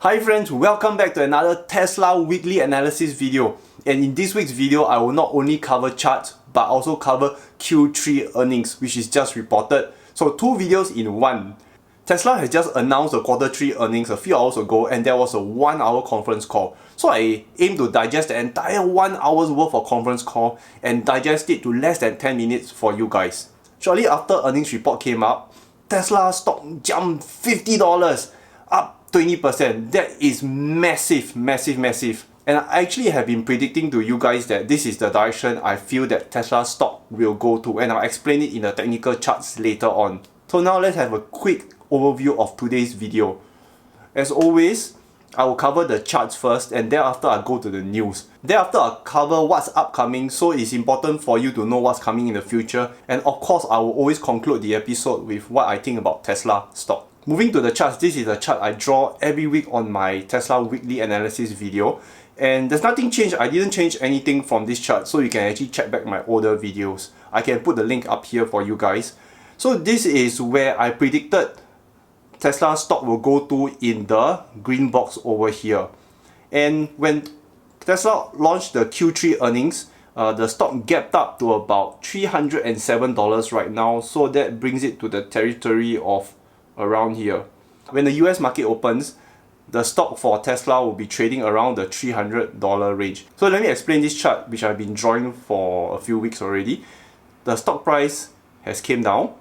Hi friends, welcome back to another Tesla weekly analysis video. And in this week's video, I will not only cover charts, but also cover Q3 earnings, which is just reported. So two videos in one. Tesla has just announced the quarter 3 earnings a few hours ago, and there was a 1-hour conference call. So I aim to digest the entire 1 hour's worth of conference call and digest it to less than 10 minutes for you guys. Shortly after earnings report came up, Tesla stock jumped $50, up 20%. That is massive. And I actually have been predicting to you guys that this is the direction I feel that Tesla stock will go to, and I'll explain it in the technical charts later on. So now let's have a quick overview of today's video. As always, I will cover the charts first, and thereafter I'll go to the news. Thereafter I'll cover what's upcoming, so it's important for you to know what's coming in the future. And of course, I will always conclude the episode with what I think about Tesla stock. Moving to the charts, this is a chart I draw every week on my Tesla weekly analysis video. And there's nothing changed. I didn't change anything from this chart, so you can actually check back my older videos. I can put the link up here for you guys. So this is where I predicted Tesla stock will go to in the green box over here. And when Tesla launched the Q3 earnings, the stock gapped up to about $307 right now. So that brings it to the territory of around here. When the US market opens, the stock for Tesla will be trading around the $300 range. So let me explain this chart, which I've been drawing for a few weeks already. The stock price has came down,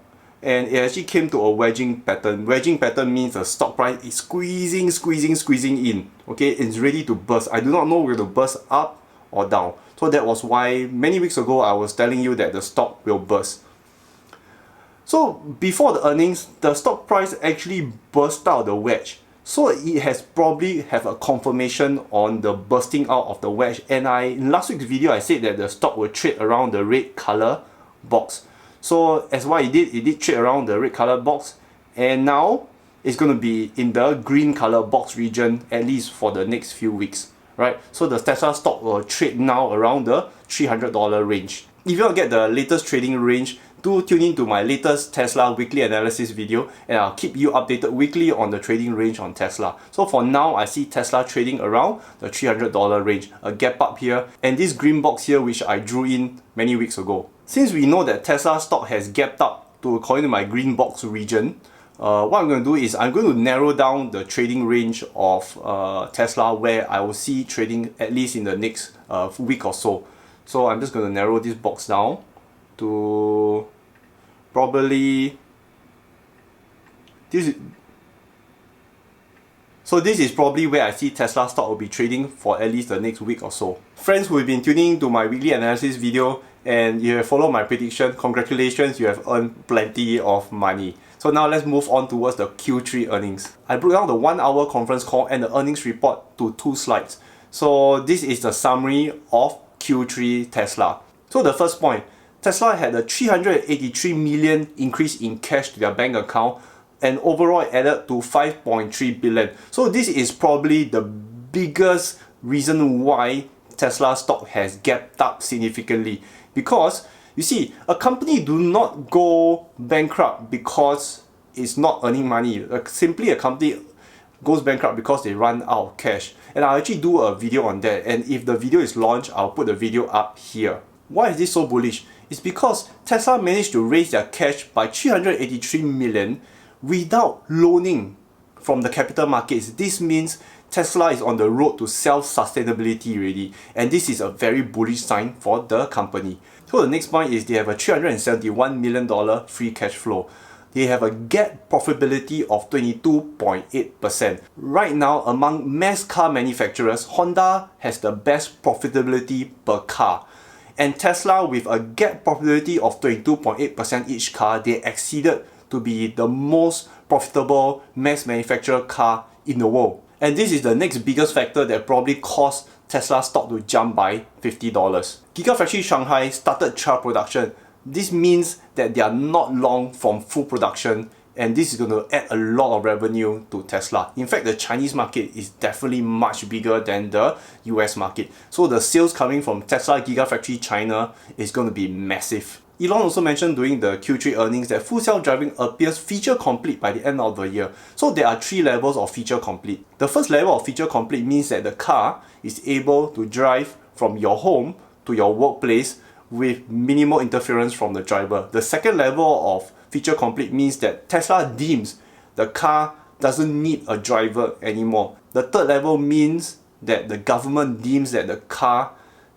and it actually came to a wedging pattern. Wedging pattern means the stock price is squeezing in. Okay, it's ready to burst. I do not know whether to burst up or down. So that was why many weeks ago I was telling you that the stock will burst. So before the earnings, the stock price actually burst out the wedge. So it has probably have a confirmation on the bursting out of the wedge. And in last week's video, I said that the stock will trade around the red color box. So as what it did trade around the red color box, and now it's going to be in the green color box region, at least for the next few weeks, right? So the Tesla stock will trade now around the $300 range. If you want to get the latest trading range, do tune in to my latest Tesla weekly analysis video, and I'll keep you updated weekly on the trading range on Tesla. So for now, I see Tesla trading around the $300 range, a gap up here, and this green box here which I drew in many weeks ago. Since we know that Tesla stock has gapped up to according to my green box region, what I'm going to do is I'm going to narrow down the trading range of Tesla where I will see trading at least in the next week or so. So I'm just going to narrow this box down to probably this is probably where I see Tesla stock will be trading for at least the next week or so. Friends who have been tuning into my weekly analysis video and you have followed my prediction, congratulations, you have earned plenty of money. So now let's move on towards the Q3 earnings. I broke down the 1-hour conference call and the earnings report to 2 slides. So this is the summary of Q3 Tesla. So the first point, Tesla had a $383 million increase in cash to their bank account, and overall it added to $5.3 billion. So this is probably the biggest reason why Tesla stock has gapped up significantly. Because you see, a company do not go bankrupt because it's not earning money. Simply a company goes bankrupt because they run out of cash. And I'll actually do a video on that, and if the video is launched, I'll put the video up here. Why is this so bullish? It's because Tesla managed to raise their cash by $383 million without loaning from the capital markets. This means Tesla is on the road to self-sustainability already, and this is a very bullish sign for the company. So the next point is they have a $371 million free cash flow. They have a GAAP profitability of 22.8%. Right now, among mass car manufacturers, Honda has the best profitability per car. And Tesla, with a GAAP profitability of 22.8% each car, they exceeded to be the most profitable mass manufacturer car in the world. And this is the next biggest factor that probably caused Tesla stock to jump by $50. Gigafactory Shanghai started trial production. This means that they are not long from full production, and this is going to add a lot of revenue to Tesla. In fact, the Chinese market is definitely much bigger than the US market. So the sales coming from Tesla Gigafactory China is going to be massive. Elon also mentioned during the Q3 earnings that full self-driving appears feature complete by the end of the year. So there are 3 levels of feature complete. The first level of feature complete means that the car is able to drive from your home to your workplace with minimal interference from the driver. The second level of feature complete means that Tesla deems the car doesn't need a driver anymore. The third level means that the government deems that the car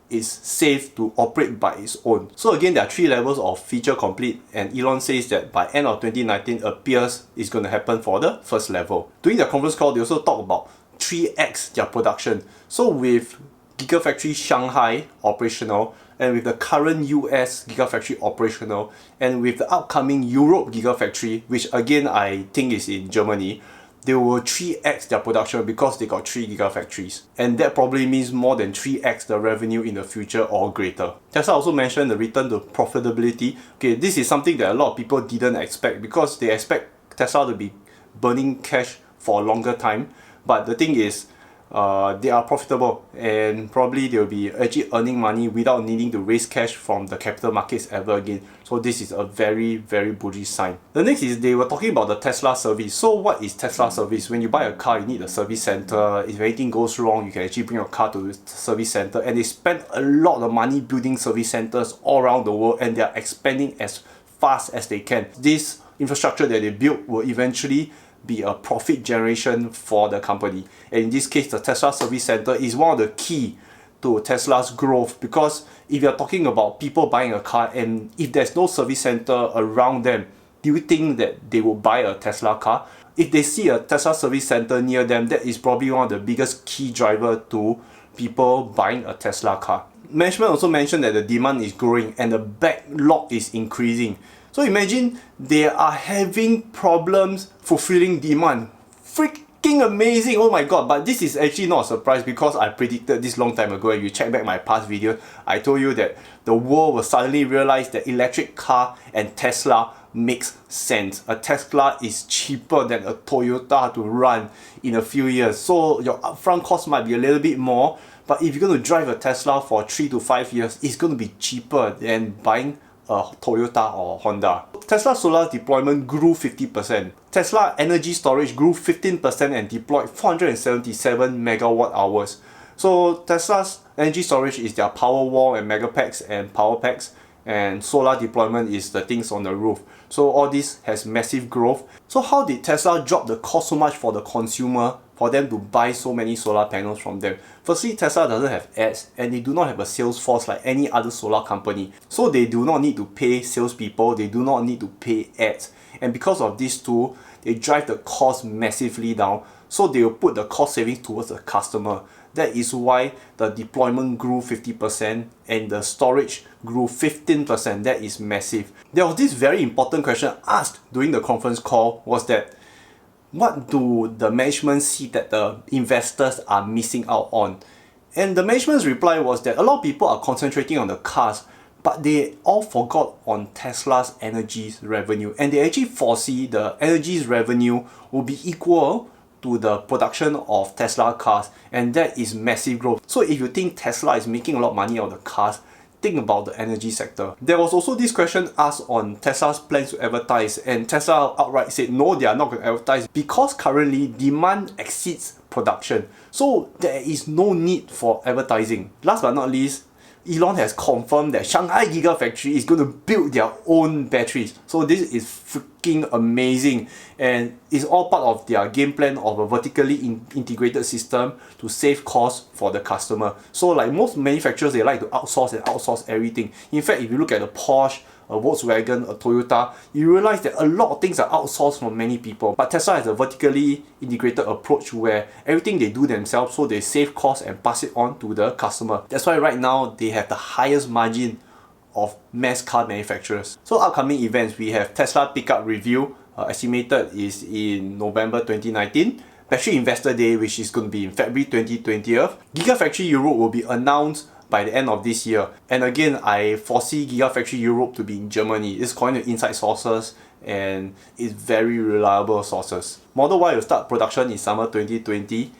is safe to operate by its own. So again, there are 3 levels of feature complete, and Elon says that by end of 2019 appears is going to happen for the first level. During the conference call, they also talk about 3x their production. So with Gigafactory Shanghai operational, and with the current US Gigafactory operational, and with the upcoming Europe Gigafactory, which again I think is in Germany, they will 3x their production because they got 3 gigafactories. And that probably means more than 3x the revenue in the future or greater. Tesla also mentioned the return to profitability. Okay, this is something that a lot of people didn't expect because they expect Tesla to be burning cash for a longer time. But the thing is, they are profitable and probably they'll be actually earning money without needing to raise cash from the capital markets ever again. So this is a very, very bullish sign. The next is they were talking about the Tesla service. So what is Tesla service? When you buy a car, you need a service center. If anything goes wrong, you can actually bring your car to the service center, and they spend a lot of money building service centers all around the world, and they are expanding as fast as they can. This infrastructure that they built will eventually be a profit generation for the company. And in this case, the Tesla service center is one of the key to Tesla's growth, because if you're talking about people buying a car and if there's no service center around them, do you think that they will buy a Tesla car? If they see a Tesla service center near them, that is probably one of the biggest key driver to people buying a Tesla car. Management also mentioned that the demand is growing and the backlog is increasing. So imagine they are having problems fulfilling demand. Freaking amazing, oh my god. But this is actually not a surprise because I predicted this long time ago. If you check back my past video, I told you that the world will suddenly realize that electric car and Tesla makes sense. A Tesla is cheaper than a Toyota to run in a few years. So your upfront cost might be a little bit more, but if you're going to drive a Tesla for 3 to 5 years, it's going to be cheaper than buying a Toyota or Honda. Tesla solar deployment grew 50%. Tesla energy storage grew 15% and deployed 477 megawatt hours. So Tesla's energy storage is their power wall and megapacks and power packs, and solar deployment is the things on the roof. So all this has massive growth. So how did Tesla drop the cost so much for the consumer for them to buy so many solar panels from them? Firstly, Tesla doesn't have ads and they do not have a sales force like any other solar company. So they do not need to pay salespeople, they do not need to pay ads. And because of these two, they drive the cost massively down. So they will put the cost savings towards the customer. That is why the deployment grew 50% and the storage grew 15%. That is massive. There was this very important question asked during the conference call, was that what do the management see that the investors are missing out on? And the management's reply was that a lot of people are concentrating on the cars, but they all forgot on Tesla's energy revenue, and they actually foresee the energy's revenue will be equal to the production of Tesla cars, and that is massive growth. So if you think Tesla is making a lot of money out of the cars, think about the energy sector. There was also this question asked on Tesla's plans to advertise, and Tesla outright said no, they are not going to advertise because currently demand exceeds production. So there is no need for advertising. Last but not least, Elon has confirmed that Shanghai Gigafactory is going to build their own batteries. So this is freaking amazing, and it's all part of their game plan of a vertically integrated system to save costs for the customer. So like most manufacturers, they like to outsource everything. In fact, if you look at a Porsche, a Volkswagen, a Toyota, you realize that a lot of things are outsourced from many people. But Tesla has a vertically integrated approach where everything they do themselves, so they save costs and pass it on to the customer. That's why right now they have the highest margin of mass car manufacturers. So upcoming events, we have Tesla Pickup Review, estimated is in November 2019. Battery Investor Day, which is going to be in February 2020. Gigafactory Europe will be announced by the end of this year. And again, I foresee Gigafactory Europe to be in Germany. It's according to inside sources and it's very reliable sources. Model Y will start production in summer 2020,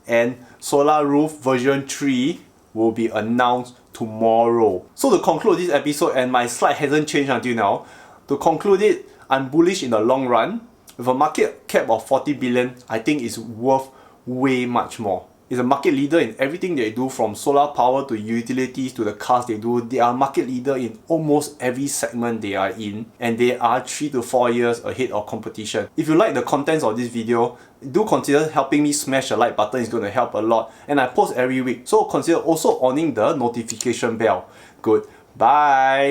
and Solar Roof version 3 will be announced tomorrow. So to conclude this episode, and my slide hasn't changed until now, to conclude it, I'm bullish in the long run. With a market cap of 40 billion, I think it's worth way much more. It's a market leader in everything they do, from solar power to utilities to the cars they do. They are market leader in almost every segment they are in, and they are 3 to 4 years ahead of competition. If you like the contents of this video, do consider helping me smash the like button. It's going to help a lot, and I post every week, so consider also on the notification bell. Good. Bye.